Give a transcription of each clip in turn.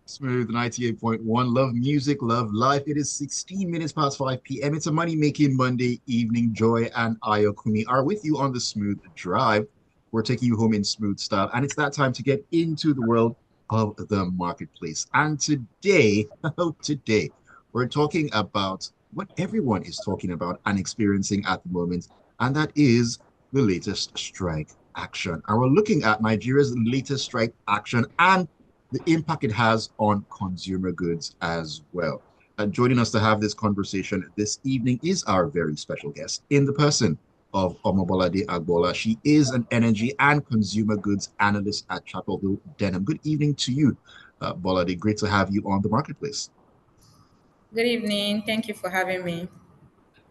Smooth 98.1. Love music, love life. It is 16 minutes past 5 p.m. It's a money-making Monday evening. Joy and Ayokunmi are with you on the Smooth Drive. We're taking you home in smooth style, and it's that time to get into the world of the marketplace. And today, today, we're talking about what everyone is talking about and experiencing at the moment, and that is the latest strike action. And we're looking at Nigeria's latest strike action and the impact it has on consumer goods as well. And joining us to have this conversation this evening is our very special guest in the person of Omobolade Agboola. She is an energy and consumer goods analyst at Chapel Hill Denham. Good evening to you, Bolade. Great to have you on the marketplace. Good evening. Thank you for having me.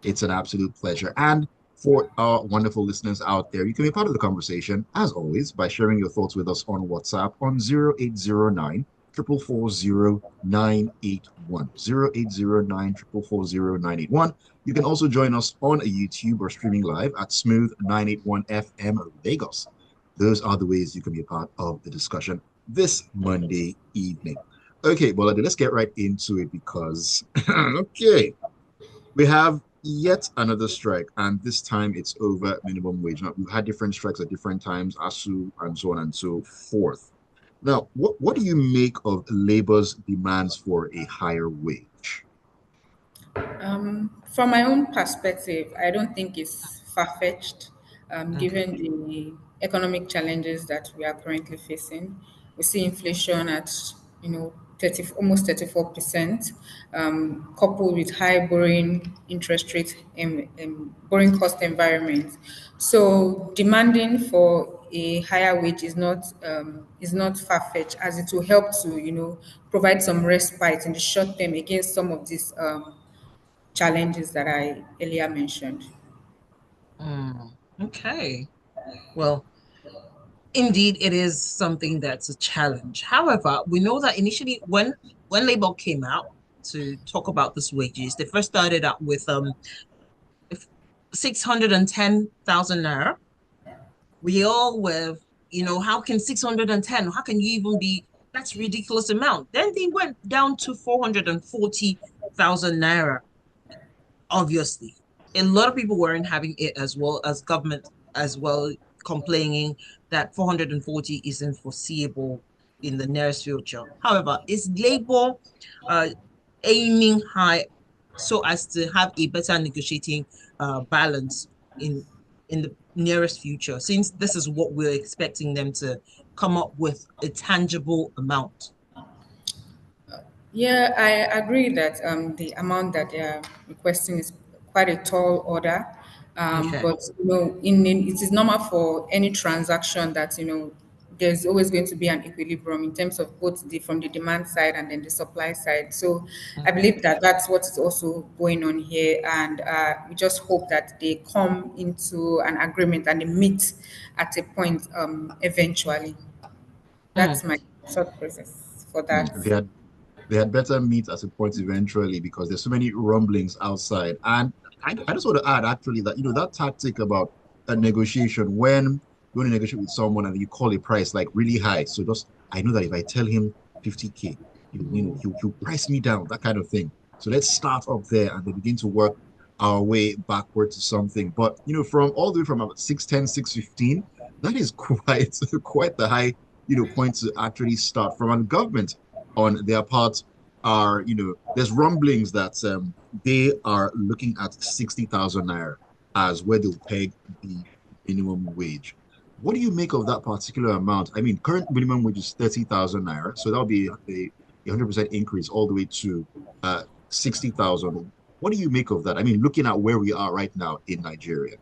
It's an absolute pleasure. And for our wonderful listeners out there, you can be part of the conversation, as always, by sharing your thoughts with us on WhatsApp on 0809 440 981. 0809 440 981. You can also join us on YouTube or streaming live at Smooth 981 FM Lagos. Those are the ways you can be a part of the discussion this Monday evening. Okay, well, let's get right into it because, okay, we have yet another strike, and this time it's over minimum wage. Now, we've had different strikes at different times, ASU, and so on and so forth. Now, what do you make of labor's demands for a higher wage? From my own perspective, I don't think it's far-fetched, Okay. given the economic challenges that we are currently facing. We see inflation at, 30, almost 34%, coupled with high borrowing interest rate and borrowing cost environment. So demanding for a higher wage is not far-fetched, as it will help to, provide some respite in the short term against some of these challenges that I earlier mentioned. Okay. Well, indeed, it is something that's a challenge. However, we know that initially, when Labour came out to talk about this wages, they first started out with 610,000 naira. We all were, how can 610? How can you even be? That's ridiculous amount. Then they went down to 440,000 naira. Obviously, a lot of people weren't having it, as well as government as well, complaining that 440 isn't foreseeable in the nearest future. However, is Labour uh, aiming high so as to have a better negotiating balance in the nearest future, since this is what we're expecting them to come up with a tangible amount? Yeah, I agree that the amount that they are requesting is quite a tall order. Okay. But it is normal for any transaction that there's always going to be an equilibrium in terms of both the from the demand side and then the supply side. So I Okay. believe that that's what is also going on here, and we just hope that they come into an agreement and they meet at a point eventually. Mm. That's my thought process for Hmm, that. they had better meet at a point eventually because there's so many rumblings outside. And I just want to add actually that that tactic about a negotiation when you want to negotiate with someone and you call a price like really high. So just I know that if I tell him 50K, he'll price me down, that kind of thing. So let's start up there and then begin to work our way backward to something. But from all the way from about 610, 615, that is quite quite the high, point to actually start from. And government on their part are, there's rumblings that they are looking at 60,000 naira as where they'll peg the minimum wage. What do you make of that particular amount? I mean, current minimum wage is 30,000 naira, so that'll be a 100% increase all the way to 60,000. What do you make of that? I mean, looking at where we are right now in Nigeria.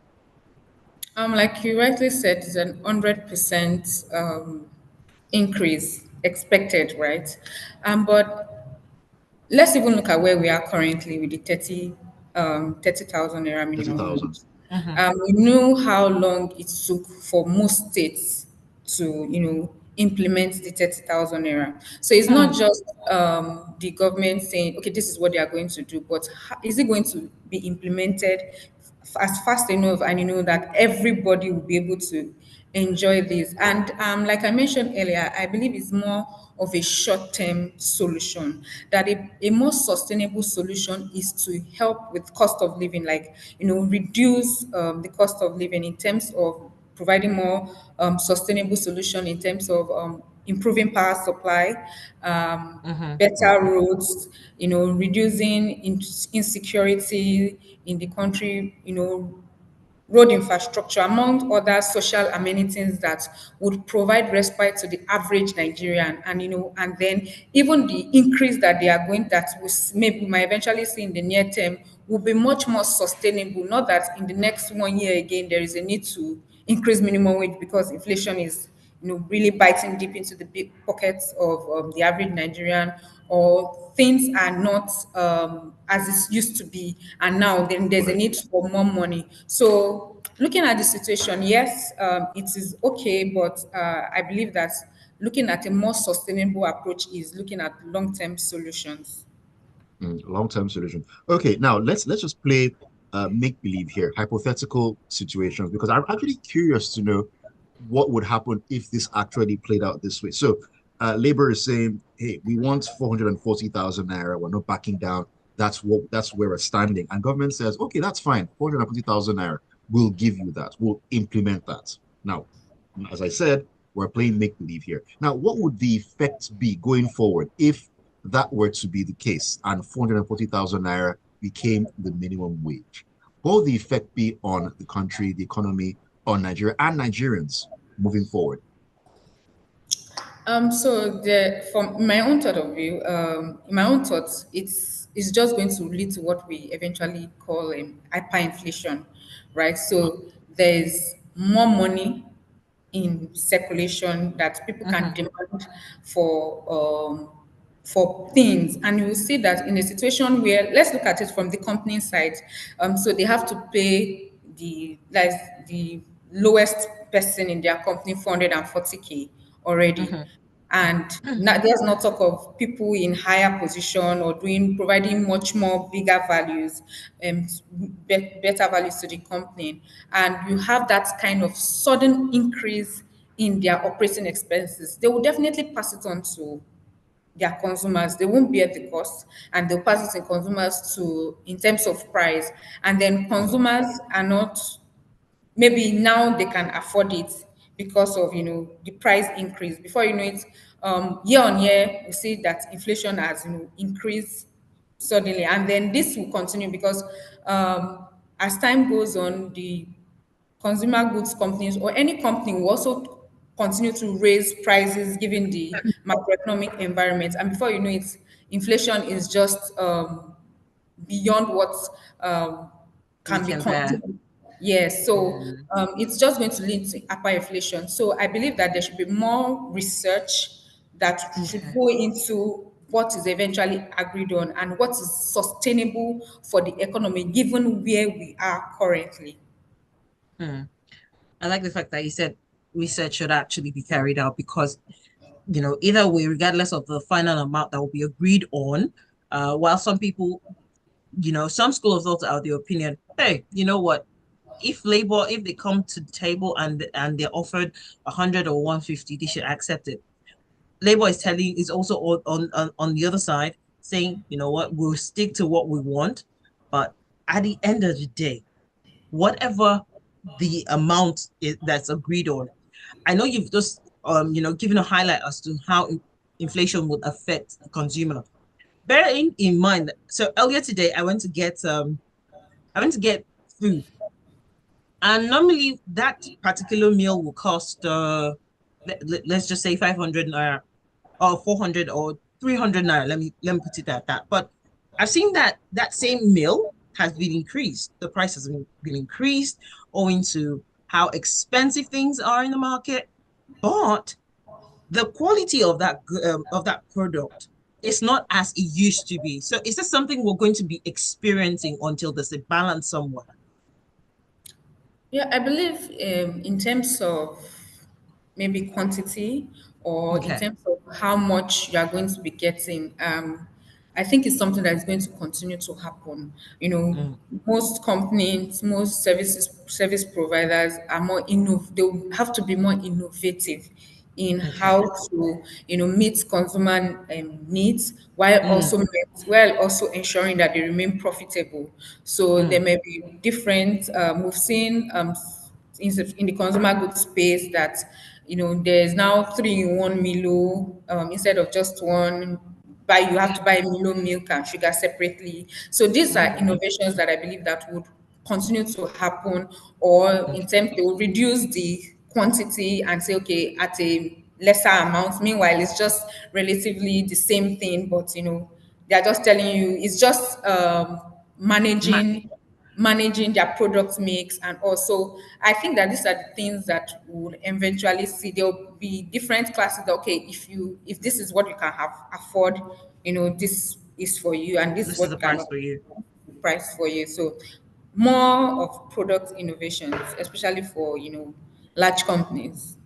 Like you rightly said, it's an 100% increase expected, right? But let's even look at where we are currently with the 30,000 naira minimum 30,000. wage. Mm-hmm. We know how long it took for most states to, implement the 30,000 naira. So it's not Mm. just the government saying, okay, this is what they are going to do, but is it going to be implemented as fast enough and that everybody will be able to enjoy this. And like I mentioned earlier, I believe it's more of a short-term solution. That a more sustainable solution is to help with cost of living, like reduce the cost of living in terms of providing more sustainable solution in terms of improving power supply, Mm-hmm. better roads, reducing insecurity in the country, road infrastructure, among other social amenities that would provide respite to the average Nigerian. And and then even the increase that they are going that maybe we might eventually see in the near term will be much more sustainable. Not that in the next 1 year again there is a need to increase minimum wage because inflation is really biting deep into the big pockets of the average Nigerian, or things are not as it used to be, and now then there's a Right. need for more money. So looking at the situation, yes, it is okay, but I believe that looking at a more sustainable approach is looking at long-term solutions. Long-term solution. Okay, now let's just play make believe here, hypothetical situations, because I'm actually curious to know what would happen if this actually played out this way. So, Labor is saying, "Hey, we want 440,000 naira. We're not backing down. That's where we're standing." And government says, "Okay, that's fine. 440,000 naira. We'll give you that. We'll implement that." Now, as I said, we're playing make believe here. Now, what would the effect be going forward if that were to be the case and 440,000 naira became the minimum wage? What would the effect be on the country, the economy, on Nigeria and Nigerians moving forward? So from my own thought of view, in my own thoughts, it's just going to lead to what we eventually call hyperinflation, right? So there's more money in circulation that people can Mm-hmm. demand for things, and you will see that in a situation where, let's look at it from the company side, so they have to pay the lowest person in their company 440K already, Mm-hmm. and now there's not talk of people in higher position or providing much more bigger values and better values to the company, and you have that kind of sudden increase in their operating expenses. They will definitely pass it on to their consumers. They won't bear the cost, and they'll pass it in consumers to in terms of price, and then consumers are not, maybe now they can afford it because of the price increase. Before you know it, year on year we see that inflation has increased suddenly, and then this will continue because as time goes on, the consumer goods companies or any company will also continue to raise prices given the macroeconomic environment, and before you know it, inflation is just beyond what um, We can be can bear. contained. Yes, so Mm. it's just going to lead to hyperinflation. So I believe that there should be more research that should Okay. go into what is eventually agreed on and what is sustainable for the economy given where we are currently. Hmm. I like the fact that you said research should actually be carried out because, either way, regardless of the final amount that will be agreed on, while some people, some school of thought are of the opinion, hey, you know what? If they come to the table and they're offered 100 or 150, they should accept it. Labor is also on the other side saying, you know what, we'll stick to what we want, but at the end of the day, whatever the amount that's agreed on, I know you've just given a highlight as to how inflation would affect the consumer. Bearing in mind, so earlier today I went to get food, and normally that particular meal will cost let's just say 500 naira or 400 or 300 naira. Let me put it at that. But I've seen that that same meal has been increased. The price has been increased owing to how expensive things are in the market. But the quality of that product is not as it used to be. So is this something we're going to be experiencing until there's a balance somewhere? Yeah, I believe in terms of maybe quantity or in Okay. terms of how much you are going to be getting. I think it's something that is going to continue to happen. You know, Mm. most companies, most service providers are more they will have to be more innovative in Okay. how to, meet consumer needs, while Mm. also ensuring that they remain profitable. So there Mm. may be different. We've seen in the consumer goods space that there's now three in one Milo, instead of just one. You have to buy Milo milk and sugar separately. So these are Mm. innovations that I believe that would continue to happen, or in Okay. terms they will reduce the quantity and say, okay, at a lesser amount. Meanwhile, it's just relatively the same thing, but they're just telling you it's just Ma- managing their product mix. And also, I think that these are the things that we'll eventually see. There'll be different classes that, okay, if this is what you can afford, this is for you, and this is this is what the you price cannot, for you. price for you. So more of product innovations, especially for large companies.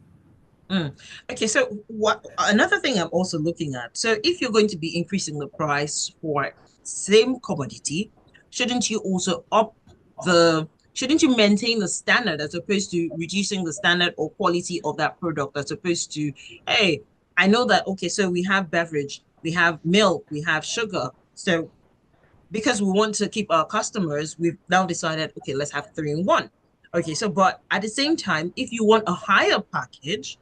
Mm. Okay, so what another thing I'm also looking at. So if you're going to be increasing the price for same commodity, shouldn't you also shouldn't you maintain the standard as opposed to reducing the standard or quality of that product as opposed to, hey, I know that, okay, so we have beverage, we have milk, we have sugar. So because we want to keep our customers, we've now decided, okay, let's have three in one. Okay, so but at the same time, if you want a higher package,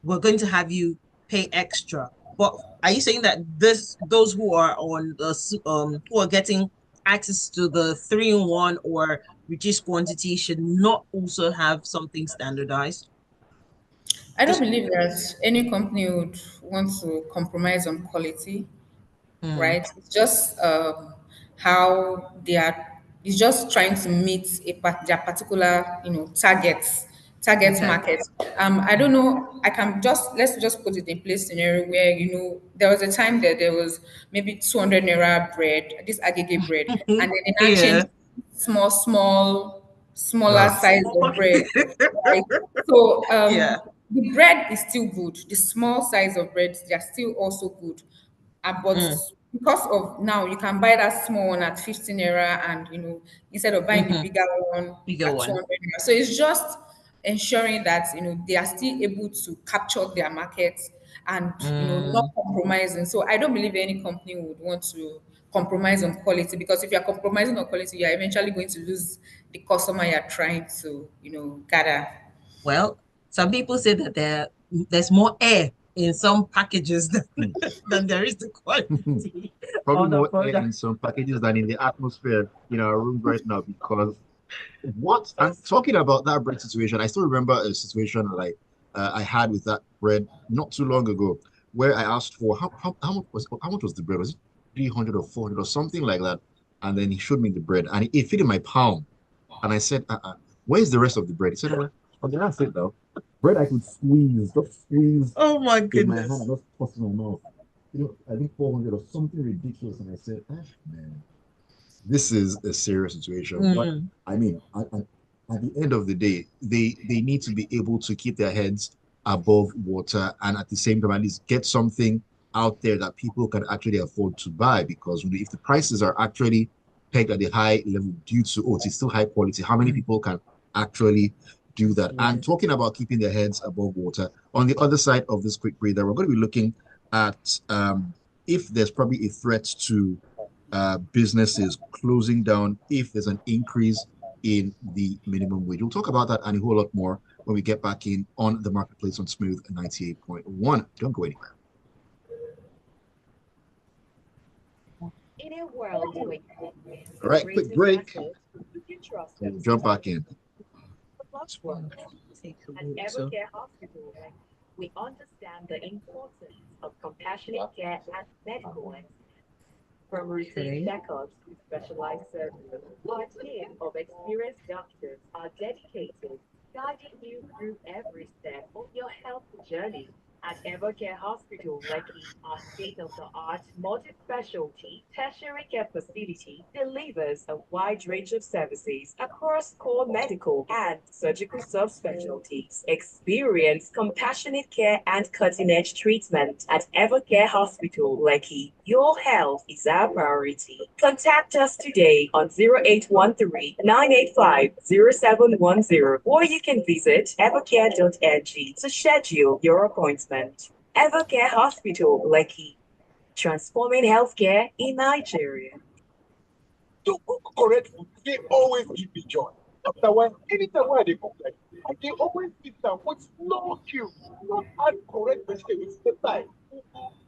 we're going to have you pay extra. But are you saying that those who are on the who are getting access to the three in one or reduced quantity should not also have something standardized? I don't Just believe that any company would want to compromise on quality, mm, right? It's just how they are. It's just trying to meet their particular, target okay. market. I don't know. I can just let's just put it in place scenario where there was a time that there was maybe 200 naira bread, this agege bread, and then they now Yeah. changed smaller Ah, size of bread. Right? So Yeah. the bread is still good. The small size of bread, they are still also good. But Mm, because of now, you can buy that small one at 15 naira, and instead of buying the hmm. bigger one Bigger at one. 200 naira. So it's just ensuring that they are still able to capture their market, and not Mm, compromising. So I don't believe any company would want to compromise on quality, because if you're compromising on quality, you're eventually going to lose the customer you're trying to gather. well, some people say that there's more air in some packages than, hmm. than there is the quality Probably on the more air product. in some packages than in the atmosphere in our rooms right now because what I'm talking about that bread situation, I still remember a situation like I had with that bread not too long ago, where I asked for how much was the bread? Was it 300 or 400 or something like that? And then he showed me the bread and it fit in my palm. And I said, where's the rest of the bread? He said, okay, that's it though. Bread I could squeeze, just squeeze Oh my in my hand and goodness. just toss in my mouth. I think 400 or something ridiculous. And I said, man, this is a serious situation. But Mm, I mean, at the end of the day, they need to be able to keep their heads above water and at the same time at least get something out there that people can actually afford to buy. Because if the prices are actually pegged at a high level due to it's still high quality, how many mm, people can actually do that? yeah. And talking about keeping their heads above water, on the other side of this quick breather, we're going to be looking at if there's probably a threat to businesses closing down if there's an increase in the minimum wage. We'll talk about that and a whole lot more when we get back in on the marketplace on Smooth 98.1. Don't go anywhere. In a world where All right, quick integrating break. methods, you can trust We'll them. jump back in. Plus Just one, want to take a at walk. So Evercare Hospital, we understand the importance of compassionate care and medical excellence. From routine okay. checkups to specialized services, our team of experienced doctors are dedicated, guiding you through every step of your health journey. At Evercare Hospital, Lekki, our state-of-the-art multi-specialty tertiary care facility delivers a wide range of services across core medical and surgical subspecialties. Experience compassionate care and cutting-edge treatment at Evercare Hospital, Lekki. Your health is our priority. Contact us today on 0813 985 0710, or you can visit evercare.ng to schedule your appointment. Evercare Hospital, Lekki, transforming healthcare in Nigeria. To cook correct food, they always give me joy. After one, anytime when they cook like, I can always sit down with no cube, not add correct vegetables inside.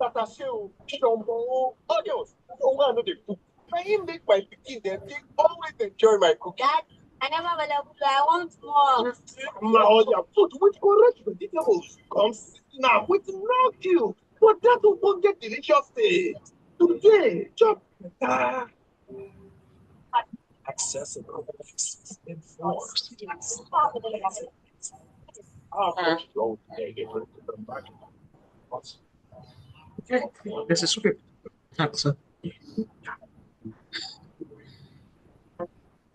Tataseo, jumbo, onions, so one of the food. Now him make my pikin them, they always enjoy my cooking. Dad, I never available. I want more. You see, all your food with correct vegetables comes now with no cube. But that will get delicious taste. Today, chop better. Accessible, enforced. Okay, this is script. Excellent.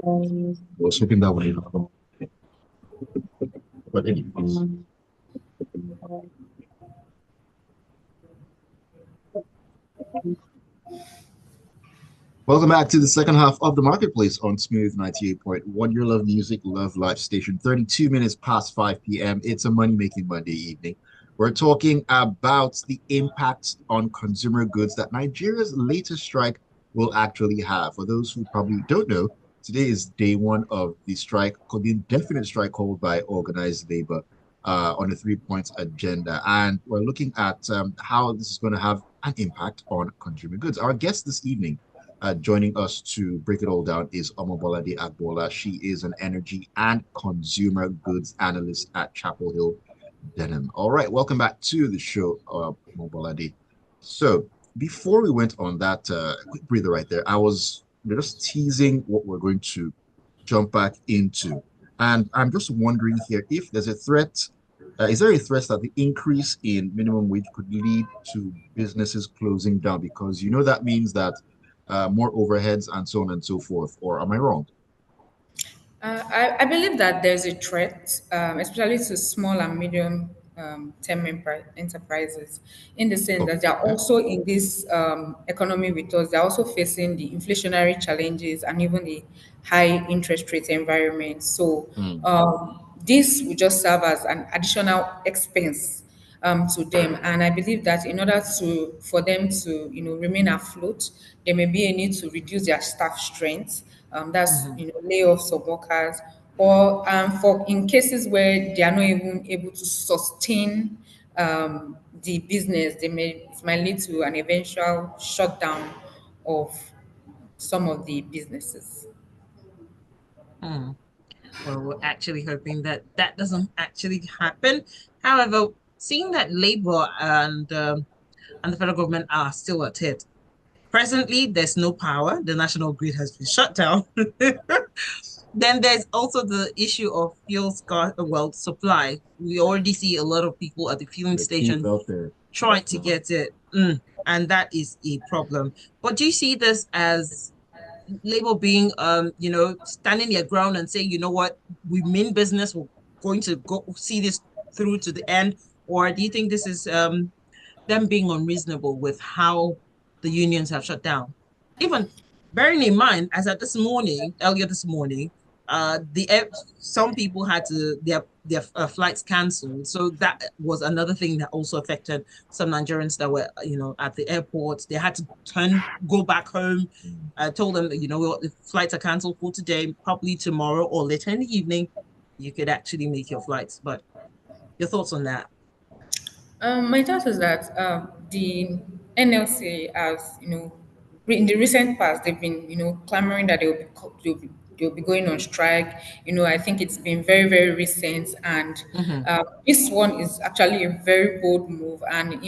I was hoping that would happen. But anyways. Welcome back to the second half of the marketplace on Smooth 98.1. Your love music, love life station. 32 minutes past 5 p.m. It's a money-making Monday evening. We're talking about the impact on consumer goods that Nigeria's latest strike will actually have. For those who probably don't know, today is day one of the strike, called the indefinite strike called by organized labor on a 3 points agenda. And we're looking at how this is going to have an impact on consumer goods. Our guest this evening, joining us to break it all down, is Omobolade Agboola. She is an energy and consumer goods analyst at Chapel Hill Denham. All right, welcome back to the show, Omobolade. So before we went on that quick breather right there, I was just teasing what we're going to jump back into. And I'm just wondering here if there's a threat. Is there a threat that the increase in minimum wage could lead to businesses closing down? Because you know that means that more overheads and so on and so forth. Or am I wrong? I believe that there's a threat, especially to small and medium term enterprises, in the sense that they are Okay. also in this economy with us. They're also facing the inflationary challenges and even the high interest rate environment. So Mm. this will just serve as an additional expense to them. And I believe that in order to for them to remain afloat, there may be a need to reduce their staff strength. That's Mhm. lay off some workers, or for in cases where they are not even able to sustain the business, it might lead to an eventual shutdown of some of the businesses. Hmm. Well, we're actually hoping that that doesn't actually happen. However, seeing that Labour and the federal government are still at it. Presently, there's no power. The national grid has been shut down. Then there's also the issue of fuel well, supply. We already see a lot of people at the fueling The queues station out there. trying to get it. And that is a problem. But do you see this as Labour being, standing their ground and saying, you know what, we mean business, we're going to go see this through to the end? Or do you think this is them being unreasonable with how the unions have shut down? Even bearing in mind, as at earlier this morning, some people had their flights cancelled, so that was another thing that also affected some Nigerians that were at the airport. They had to go back home. I told them that the flights are cancelled for today, probably tomorrow or later in the evening. You could actually make your flights. But your thoughts on that? My thought is that the NLC, as in the recent past, they've been clamoring that they'll be going on strike. I think it's been very very recent, and Mm-hmm. this one is actually a very bold move. And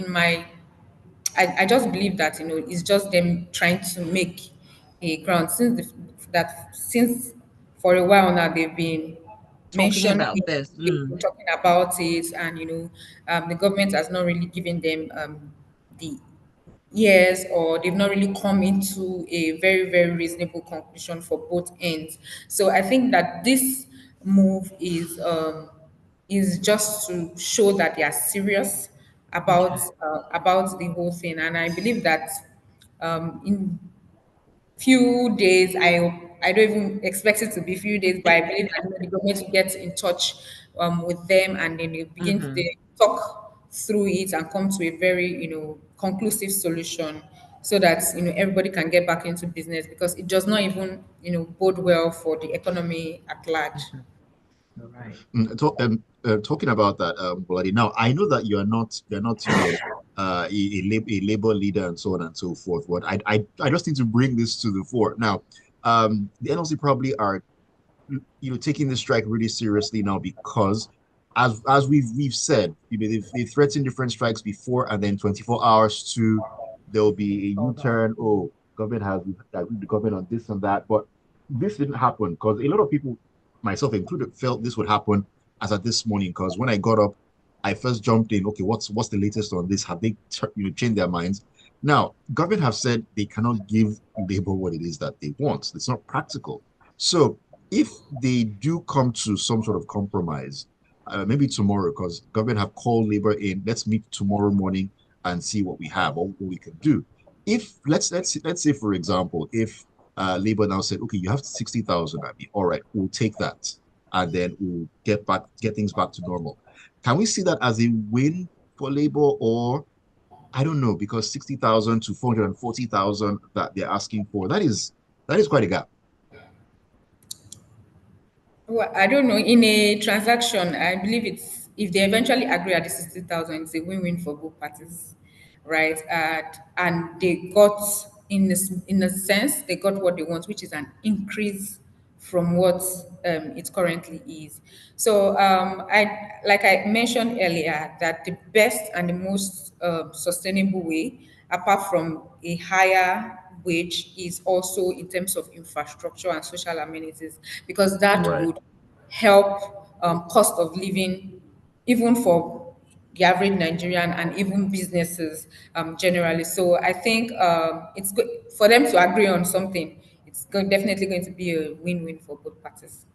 I just believe that it's just them trying to make a ground, since for a while now they've been talking mentioned about it, this. they've been talking about it, and the government has not really given them the years, or they've not really come into a very, very reasonable conclusion for both ends. So I think that this move is just to show that they are serious Okay. about the whole thing, and I believe that in few days, I don't even expect it to be few days, but I believe that the government will get in touch with them, and then they begin to Mm-hmm. they talk through it and come to a very conclusive solution, so that everybody can get back into business, because it does not even bode well for the economy at large. All right. Talking about that, Bolade. Now I know that you're not, a labor leader and so on and so forth. But I just need to bring this to the fore. Now, the NLC probably are, taking the strike really seriously now, because as we've said, they've threatened different strikes before, and then 24 hours to there'll be a U-turn. Oh, government has agreed with the government on this and that, but this didn't happen, because a lot of people, myself included, felt this would happen as at this morning. Because when I got up, I first jumped in. Okay, what's the latest on this? Have they changed their minds? Now, government have said they cannot give labor what it is that they want. It's not practical. So if they do come to some sort of compromise, maybe tomorrow, because government have called labor in, let's meet tomorrow morning and see what we have or what we can do. If let's say, for example, if labor now said, okay, you have 60,000, Abby, all right, we'll take that, and then we'll get things back to normal. Can we see that as a win for labor, or I don't know, because 60,000 to 440,000 that they're asking for, that is quite a gap. Well, I don't know. In a transaction, I believe it's if they eventually agree at the 60,000, it's a win-win for both parties, right? And they got in a sense they got what they want, which is an increase from what it currently is. So I like I mentioned earlier that the best and the most sustainable way, apart from a higher wage, is also in terms of infrastructure and social amenities, because that Right. would help cost of living, even for the average Nigerian and even businesses generally. So I think it's good for them to agree on something. Definitely going to be a win-win for both parties.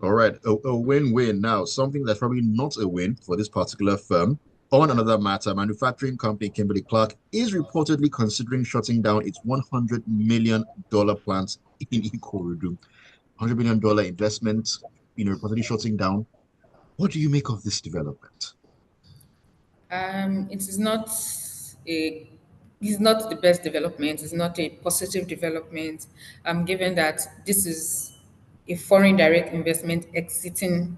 All right, a win-win. Now, something that's probably not a win for this particular firm. On another matter, manufacturing company Kimberly Clark is reportedly considering shutting down its $100 million plant in Ikorodu. $100 million investment, reportedly shutting down. What do you make of this development? It is not a it's not the best development. It's not a positive development. Given that this is a foreign direct investment exiting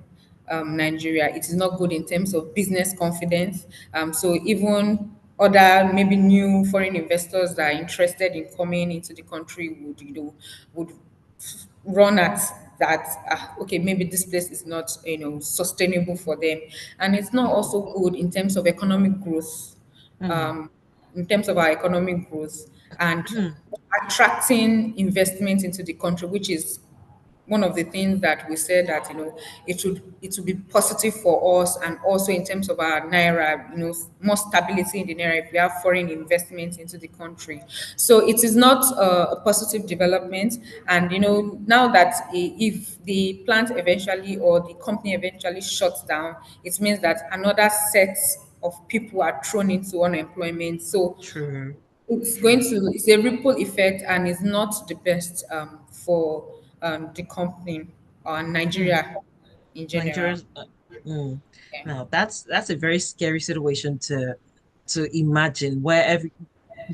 Nigeria, it is not good in terms of business confidence. So even other maybe new foreign investors that are interested in coming into the country would run at that. Okay, maybe this place is not sustainable for them, and it's not also good in terms of economic growth, Mm. um, in terms of our economic growth and Mm. attracting investment into the country, which is one of the things that we said that it would be positive for us, and also in terms of our naira, more stability in the naira if we have foreign investment into the country. So it is not a positive development, and now that if the plant eventually or the company eventually shuts down, it means that another set of people are thrown into unemployment. So True. it's a ripple effect, and it's not the best for the company or Mm. Nigeria in general. Nigeria's. Mm. Yeah. Now that's a very scary situation to imagine, where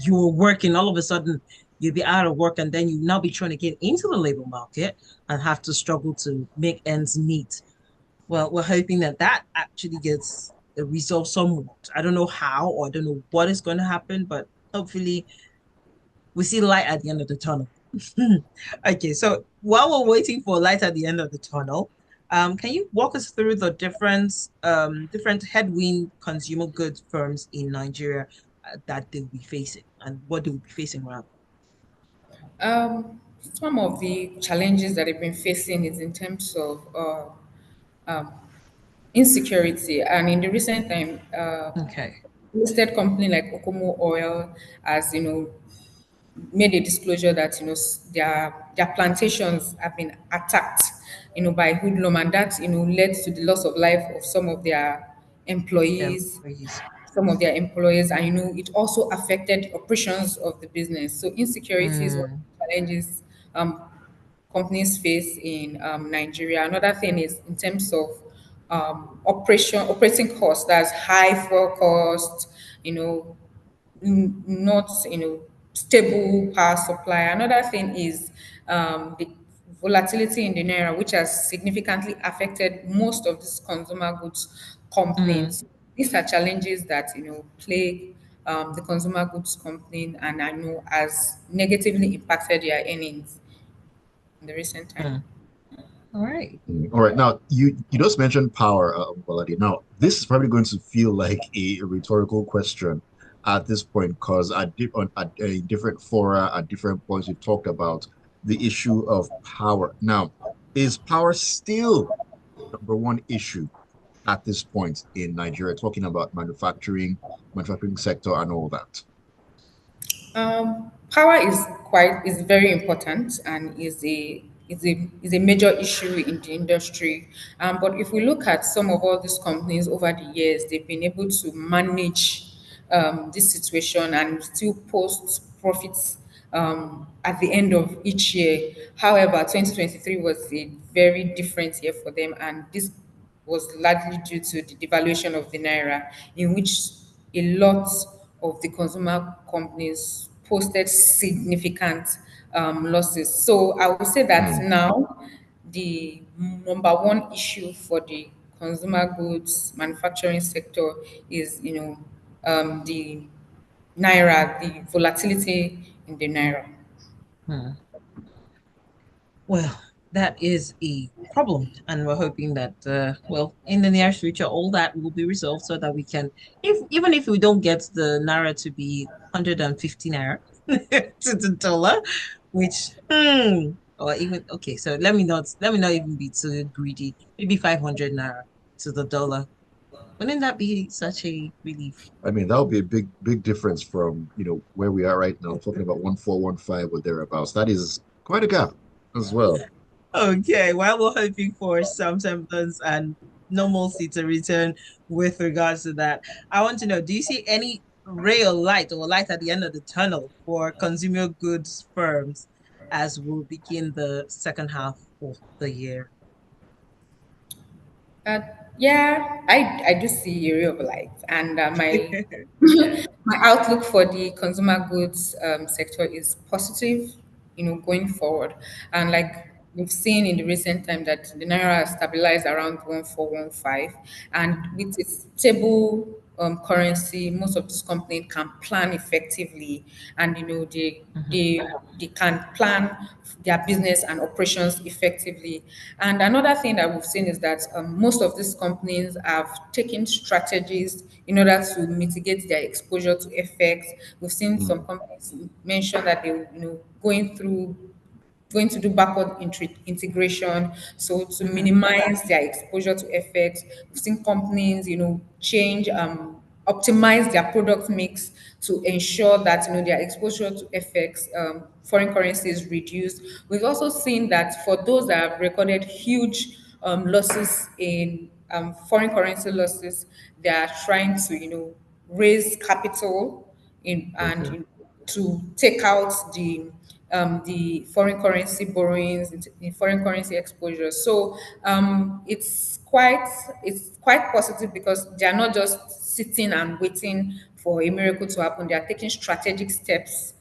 you were working, all of a sudden you'd be out of work, and then you now be trying to get into the labor market and have to struggle to make ends meet. Well, we're hoping that that actually gets resolved somewhat. I don't know how, or I don't know what is going to happen, but hopefully we see light at the end of the tunnel. Okay, so while we're waiting for light at the end of the tunnel, can you walk us through the different headwind consumer goods firms in Nigeria that they'll be facing, and what they will be facing rather? Some of the challenges that they've been facing is in terms of insecurity. And in the recent time, Okay. listed company like Okomo Oil has, made a disclosure that their plantations have been attacked, by hoodlum, and that led to the loss of life of employees Employees. some of their employees, and it also affected operations of the business. So insecurity is one of Mm, the challenges um, companies face in Nigeria. Another thing is in terms of operating costs. That's high fuel cost, you know, not stable power supply. Another thing is the volatility in the naira, which has significantly affected most of these consumer goods mm, companies. These are challenges that plague the consumer goods company, and I know has negatively impacted their earnings in the recent time. mm. All right. All right. Now, you just mentioned power, Omobolade. Now, this is probably going to feel like a rhetorical question at this point because at a different fora, at different points, we've talked about the issue of power. Now, is power still number one issue at this point in Nigeria, talking about manufacturing sector and all that? Power is very important and is a major issue in the industry. But if we look at some of all these companies over the years, they've been able to manage this situation and still post profits at the end of each year. However, 2023 was a very different year for them, and this was largely due to the devaluation of the naira, in which a lot of the consumer companies posted significant losses. So I would say that Mm, now the number one issue for the consumer goods manufacturing sector is, the naira, the volatility in the naira. Hmm. Well, that is a problem, and we're hoping that, well, in the near future, all that will be resolved so that we can, if even if we don't get the naira to be 150 naira to the dollar, which, or even okay, so let me not even be too greedy. Maybe 500 naira to the dollar. Wouldn't that be such a relief? I mean, that would be a big difference from, where we are right now, talking about 1415 or thereabouts. That is quite a gap as well. Okay, while we're hoping for some semblance and normalcy to return with regards to that, I want to know, do you see any ray of light or light at the end of the tunnel for consumer goods firms as we begin the second half of the year? Uh, yeah, I do see a ray of light, and my my outlook for the consumer goods sector is positive, going forward. And like we've seen in the recent time that the naira has stabilized around 1415, and with its stable currency, most of these companies can plan effectively, and Mhm, they can plan their business and operations effectively. And another thing that we've seen is that most of these companies have taken strategies in order to mitigate their exposure to effects. We've seen some Mm, companies mention that they, going to do backward integration, so to mhm, minimize their exposure to FX. We've seen companies, change, optimize their product mix to ensure that their exposure to FX, foreign currency, is reduced. We've also seen that for those that have recorded huge losses in foreign currency losses, they are trying to raise capital okay. to take out the foreign currency borrowings, the foreign currency exposure. So it's quite positive because they are not just sitting and waiting for a miracle to happen. They are taking strategic steps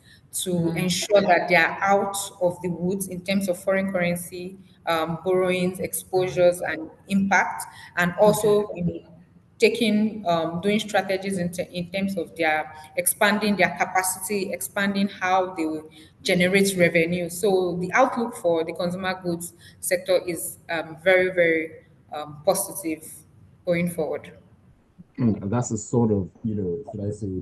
to mhm, ensure that they are out of the woods in terms of foreign currency borrowings, mhm. exposures, and impact, and Okay. also taking doing strategies in terms of their expanding their capacity, expanding how they will generate revenue. So the outlook for the consumer goods sector is very, very positive going forward. And that's the sort of, should I say,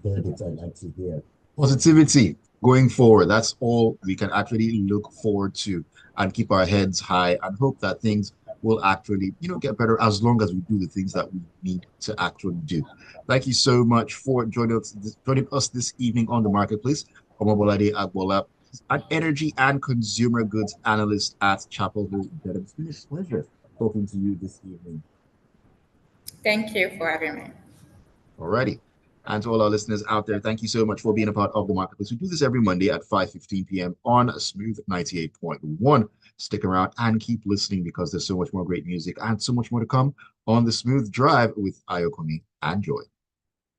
verdict I like to hear. Positivity. going forward, that's all we can actually look forward to and keep our heads high and hope that things will actually, get better as long as we do the things that we need to actually do. Thank you so much for joining us this evening on the marketplace. Omobolade Agboola, an energy and consumer goods analyst at Chapel Hill Denham. It's been a pleasure talking to you this evening. Thank you for having me. Alrighty. And to all our listeners out there, thank you so much for being a part of the marketplace. We do this every Monday at 5:15 p.m. on Smooth 98.1. Stick around and keep listening because there's so much more great music and so much more to come on the Smooth Drive with Ayokunmi and Joy.